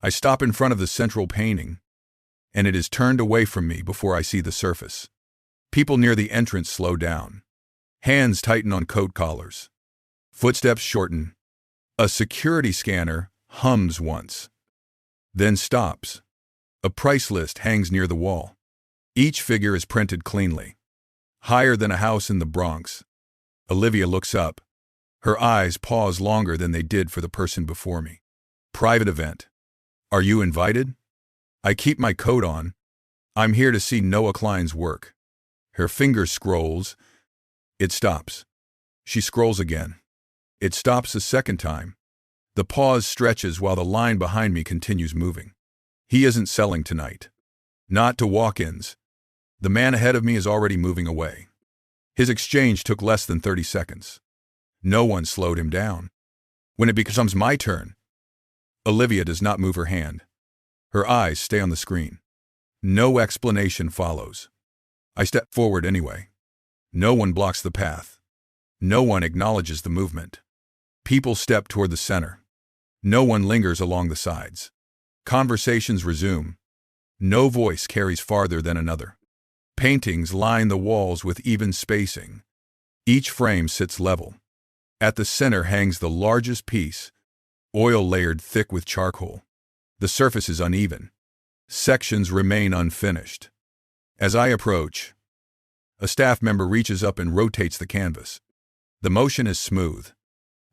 I stop in front of the central painting, and it is turned away from me before I see the surface. People near the entrance slow down. Hands tighten on coat collars. Footsteps shorten. A security scanner hums once, then stops. A price list hangs near the wall. Each figure is printed cleanly. Higher than a house in the Bronx. Olivia looks up. Her eyes pause longer than they did for the person before me. Private event. Are you invited? I keep my coat on. I'm here to see Noah Klein's work. Her finger scrolls. It stops. She scrolls again. It stops a second time. The pause stretches while the line behind me continues moving. He isn't selling tonight. Not to walk-ins. The man ahead of me is already moving away. His exchange took less than 30 seconds. No one slowed him down. When it becomes my turn, Olivia does not move her hand. Her eyes stay on the screen. No explanation follows. I step forward anyway. No one blocks the path. No one acknowledges the movement. People step toward the center. No one lingers along the sides. Conversations resume. No voice carries farther than another. Paintings line the walls with even spacing. Each frame sits level. At the center hangs the largest piece, oil layered thick with charcoal. The surface is uneven. Sections remain unfinished. As I approach, a staff member reaches up and rotates the canvas. The motion is smooth.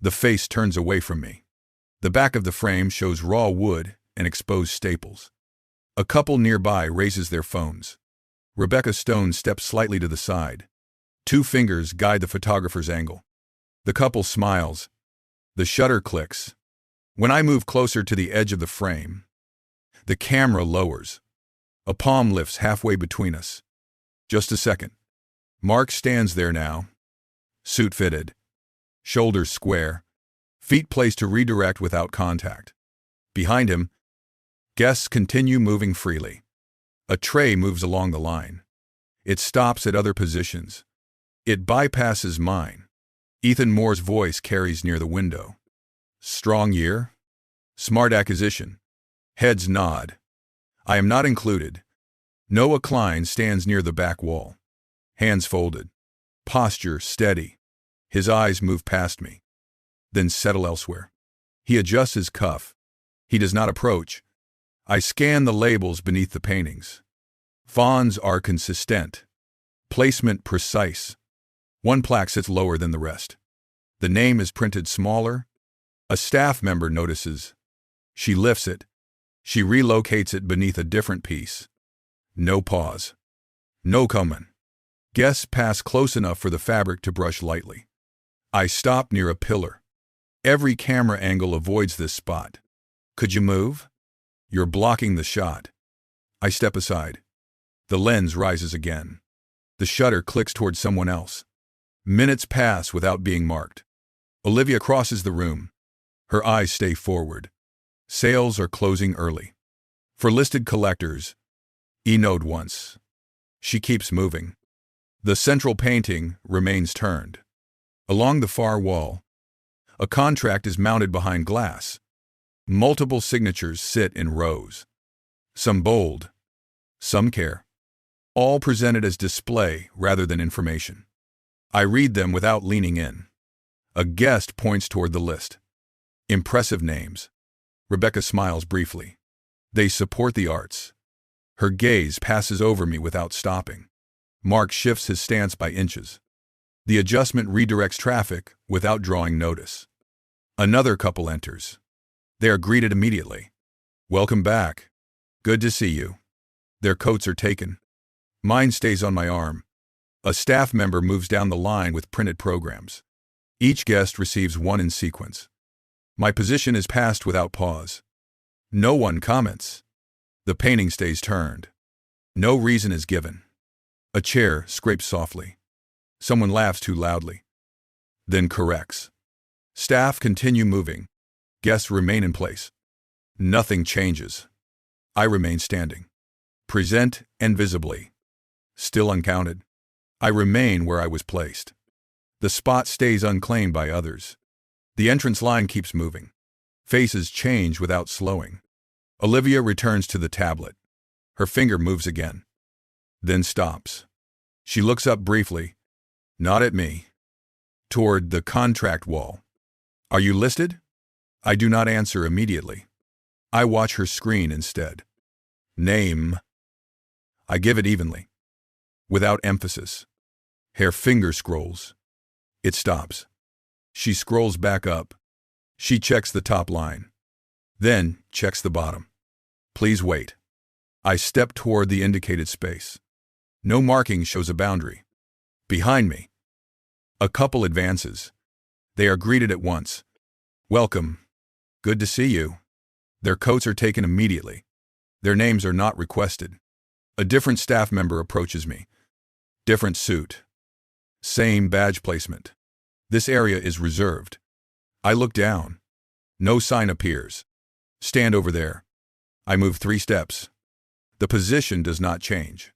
The face turns away from me. The back of the frame shows raw wood and exposed staples. A couple nearby raises their phones. Rebecca Stone steps slightly to the side. 2 fingers guide the photographer's angle. The couple smiles. The shutter clicks. When I move closer to the edge of the frame, the camera lowers. A palm lifts halfway between us. Just a second. Mark stands there now. Suit fitted. Shoulders square. Feet placed to redirect without contact. Behind him, guests continue moving freely. A tray moves along the line. It stops at other positions. It bypasses mine. Ethan Moore's voice carries near the window. Strong year? Smart acquisition. Heads nod. I am not included. Noah Klein stands near the back wall. Hands folded. Posture steady. His eyes move past me, then settle elsewhere. He adjusts his cuff. He does not approach. I scan the labels beneath the paintings. Fonts are consistent. Placement precise. One plaque sits lower than the rest. The name is printed smaller. A staff member notices. She lifts it. She relocates it beneath a different piece. No pause. No comment. Guests pass close enough for the fabric to brush lightly. I stop near a pillar. Every camera angle avoids this spot. Could you move? You're blocking the shot. I step aside. The lens rises again. The shutter clicks toward someone else. Minutes pass without being marked. Olivia crosses the room. Her eyes stay forward. Sales are closing early. For listed collectors, E-note once. She keeps moving. The central painting remains turned. Along the far wall, a contract is mounted behind glass. Multiple signatures sit in rows. Some bold, some care. All presented as display rather than information. I read them without leaning in. A guest points toward the list. Impressive names. Rebecca smiles briefly. They support the arts. Her gaze passes over me without stopping. Mark shifts his stance by inches. The adjustment redirects traffic without drawing notice. Another couple enters. They are greeted immediately. Welcome back. Good to see you. Their coats are taken. Mine stays on my arm. A staff member moves down the line with printed programs. Each guest receives one in sequence. My position is passed without pause. No one comments. The painting stays turned. No reason is given. A chair scrapes softly. Someone laughs too loudly. Then corrects. Staff continue moving. Guests remain in place. Nothing changes. I remain standing. Present and visibly. Still uncounted. I remain where I was placed. The spot stays unclaimed by others. The entrance line keeps moving. Faces change without slowing. Olivia returns to the tablet. Her finger moves again, then stops. She looks up briefly, not at me, toward the contract wall. Are you listed? I do not answer immediately. I watch her screen instead. Name. I give it evenly, without emphasis. Her finger scrolls. It stops. She scrolls back up. She checks the top line, then checks the bottom. Please wait. I step toward the indicated space. No marking shows a boundary. Behind me, a couple advances. They are greeted at once. Welcome. Good to see you. Their coats are taken immediately. Their names are not requested. A different staff member approaches me. Different suit. Same badge placement. This area is reserved. I look down. No sign appears. Stand over there. I move 3 steps. The position does not change.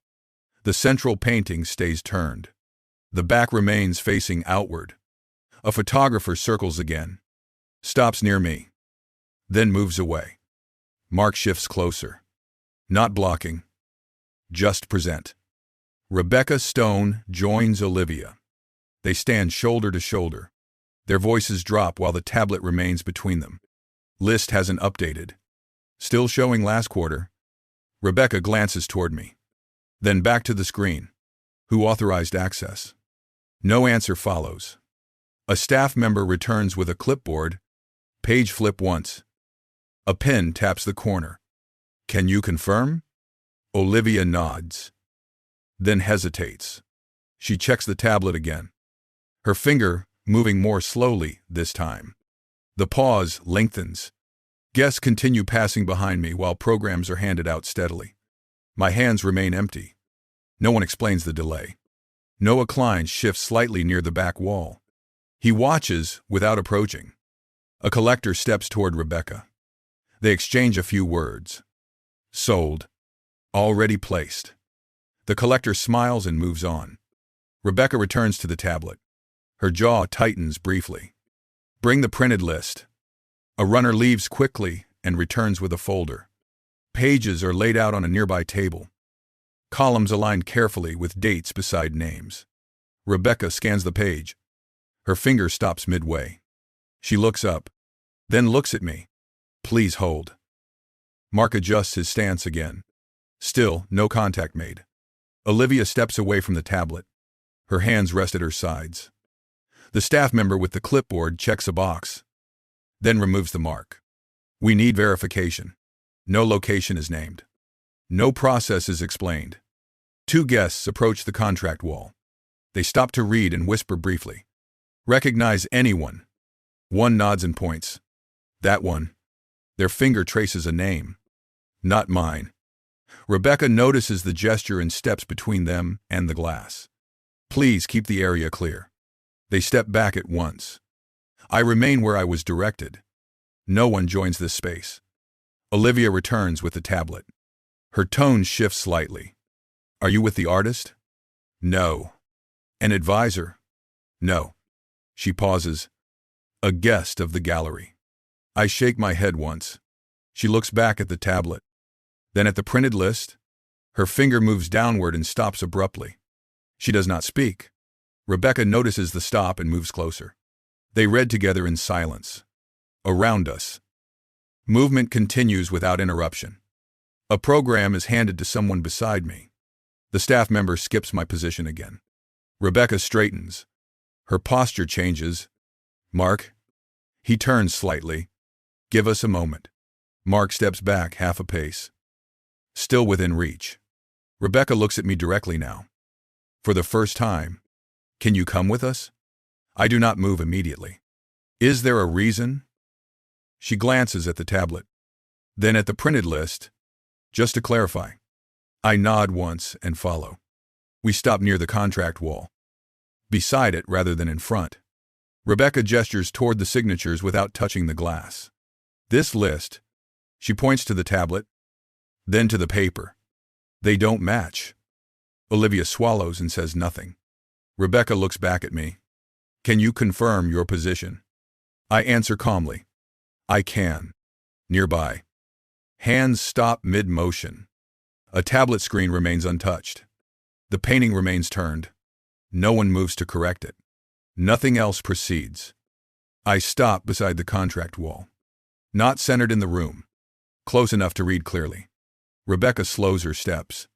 The central painting stays turned. The back remains facing outward. A photographer circles again, stops near me, then moves away. Mark shifts closer. Not blocking. Just present. Rebecca Stone joins Olivia. They stand shoulder to shoulder. Their voices drop while the tablet remains between them. List hasn't updated. Still showing last quarter. Rebecca glances toward me. Then back to the screen. Who authorized access? No answer follows. A staff member returns with a clipboard. Page flip once. A pen taps the corner. Can you confirm? Olivia nods. Then hesitates. She checks the tablet again. Her finger moving more slowly this time. The pause lengthens. Guests continue passing behind me while programs are handed out steadily. My hands remain empty. No one explains the delay. Noah Klein shifts slightly near the back wall. He watches without approaching. A collector steps toward Rebecca. They exchange a few words. Sold. Already placed. The collector smiles and moves on. Rebecca returns to the tablet. Her jaw tightens briefly. Bring the printed list. A runner leaves quickly and returns with a folder. Pages are laid out on a nearby table. Columns aligned carefully with dates beside names. Rebecca scans the page. Her finger stops midway. She looks up, then looks at me. Please hold. Mark adjusts his stance again. Still, no contact made. Olivia steps away from the tablet. Her hands rest at her sides. The staff member with the clipboard checks a box, then removes the mark. We need verification. No location is named. No process is explained. 2 guests approach the contract wall. They stop to read and whisper briefly. Recognize anyone. One nods and points. That one. Their finger traces a name. Not mine. Rebecca notices the gesture and steps between them and the glass. Please keep the area clear. They step back at once. I remain where I was directed. No one joins this space. Olivia returns with the tablet. Her tone shifts slightly. Are you with the artist? No. An advisor? No. She pauses. A guest of the gallery. I shake my head once. She looks back at the tablet. Then at the printed list. Her finger moves downward and stops abruptly. She does not speak. Rebecca notices the stop and moves closer. They read together in silence. Around us. Movement continues without interruption. A program is handed to someone beside me. The staff member skips my position again. Rebecca straightens. Her posture changes. Mark? He turns slightly. Give us a moment. Mark steps back half a pace. Still within reach. Rebecca looks at me directly now. For the first time. Can you come with us? I do not move immediately. Is there a reason? She glances at the tablet. Then at the printed list. Just to clarify. I nod once and follow. We stop near the contract wall. Beside it rather than in front. Rebecca gestures toward the signatures without touching the glass. This list. She points to the tablet. Then to the paper. They don't match. Olivia swallows and says nothing. Rebecca looks back at me. Can you confirm your position? I answer calmly. I can. Nearby. Hands stop mid-motion. A tablet screen remains untouched. The painting remains turned. No one moves to correct it. Nothing else proceeds. I stop beside the contract wall. Not centered in the room. Close enough to read clearly. Rebecca slows her steps.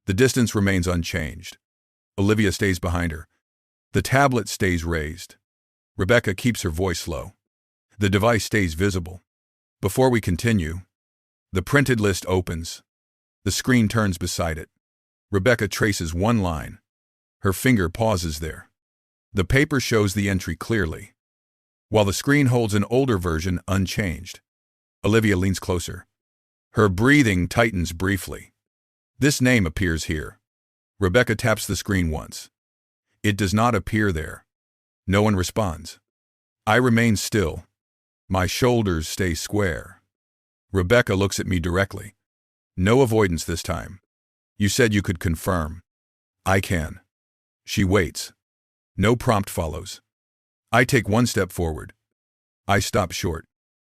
The distance remains unchanged. Olivia stays behind her. The tablet stays raised. Rebecca keeps her voice low. The device stays visible. Before we continue, the printed list opens. The screen turns beside it. Rebecca traces one line. Her finger pauses there. The paper shows the entry clearly, while the screen holds an older version unchanged. Olivia leans closer. Her breathing tightens briefly. This name appears here. Rebecca taps the screen once. It does not appear there. No one responds. I remain still. My shoulders stay square. Rebecca looks at me directly. No avoidance this time. You said you could confirm. I can. She waits. No prompt follows. I take one step forward. I stop short.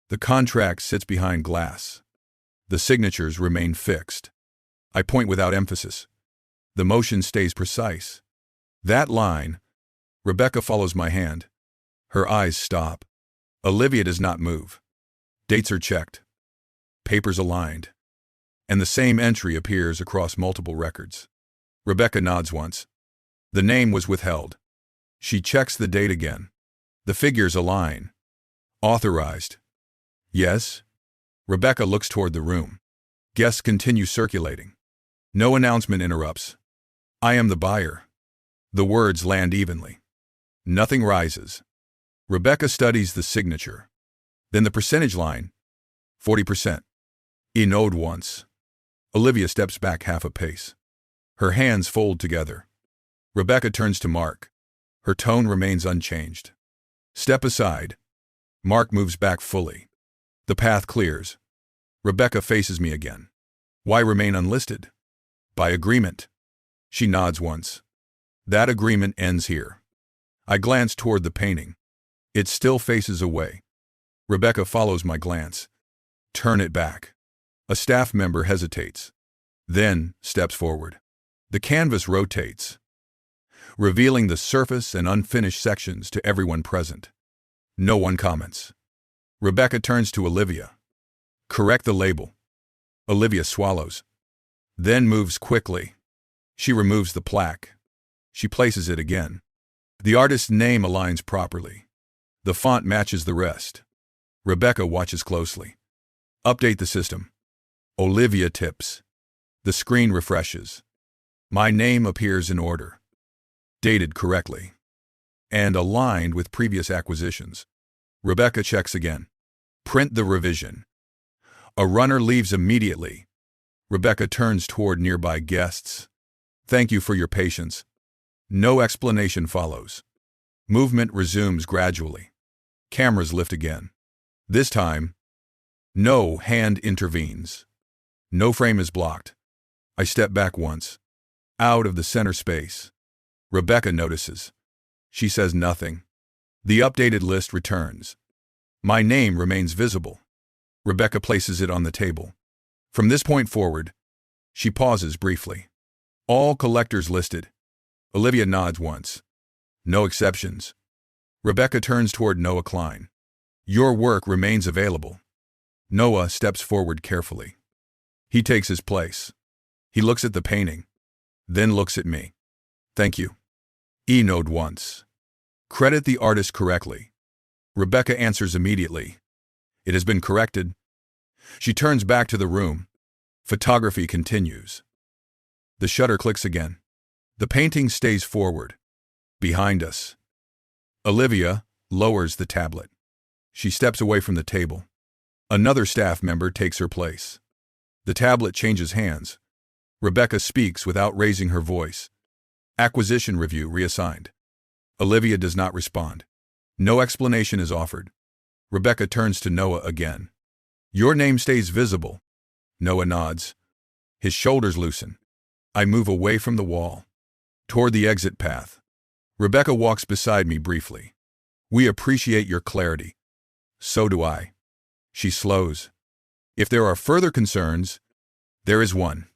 The contract sits behind glass. The signatures remain fixed. I point without emphasis. The motion stays precise. That line. Rebecca follows my hand. Her eyes stop. Olivia does not move. Dates are checked. Papers aligned. And the same entry appears across multiple records. Rebecca nods once. The name was withheld. She checks the date again. The figures align. Authorized. Yes. Rebecca looks toward the room. Guests continue circulating. No announcement interrupts. I am the buyer. The words land evenly. Nothing rises. Rebecca studies the signature. Then the percentage line. 40%. Nod once. Olivia steps back half a pace. Her hands fold together. Rebecca turns to Mark. Her tone remains unchanged. Step aside. Mark moves back fully. The path clears. Rebecca faces me again. Why remain unlisted? By agreement. She nods once. That agreement ends here. I glance toward the painting. It still faces away. Rebecca follows my glance. Turn it back. A staff member hesitates. Then steps forward. The canvas rotates, revealing the surface and unfinished sections to everyone present. No one comments. Rebecca turns to Olivia. Correct the label. Olivia swallows, then moves quickly. She removes the plaque. She places it again. The artist's name aligns properly. The font matches the rest. Rebecca watches closely. Update the system. Olivia tips. The screen refreshes. My name appears in order. Dated correctly. And aligned with previous acquisitions. Rebecca checks again. Print the revision. A runner leaves immediately. Rebecca turns toward nearby guests. Thank you for your patience. No explanation follows. Movement resumes gradually. Cameras lift again. This time, no hand intervenes. No frame is blocked. I step back once, out of the center space. Rebecca notices. She says nothing. The updated list returns. My name remains visible. Rebecca places it on the table. From this point forward, she pauses briefly. All collectors listed. Olivia nods once. No exceptions. Rebecca turns toward Noah Klein. Your work remains available. Noah steps forward carefully. He takes his place. He looks at the painting, then looks at me. Thank you. Nod once. Credit the artist correctly. Rebecca answers immediately. It has been corrected. She turns back to the room. Photography continues. The shutter clicks again. The painting stays forward. Behind us. Olivia lowers the tablet. She steps away from the table. Another staff member takes her place. The tablet changes hands. Rebecca speaks without raising her voice. Acquisition review reassigned. Olivia does not respond. No explanation is offered. Rebecca turns to Noah again. Your name stays visible. Noah nods. His shoulders loosen. I move away from the wall, toward the exit path. Rebecca walks beside me briefly. We appreciate your clarity. So do I. She slows. If there are further concerns, there is one.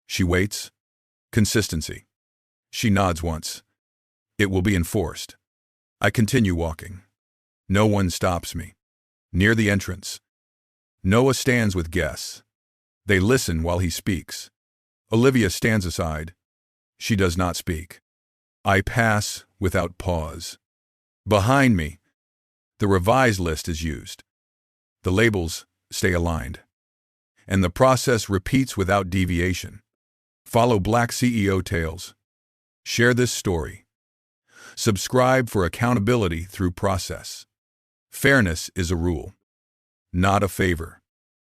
She waits. Consistency. She nods once. It will be enforced. I continue walking. No one stops me. Near the entrance, Noah stands with guests. They listen while he speaks. Olivia stands aside. She does not speak. I pass without pause. Behind me, the revised list is used. The labels stay aligned. And the process repeats without deviation. Follow Black CEO Tales. Share this story. Subscribe for accountability through process. Fairness is a rule, not a favor.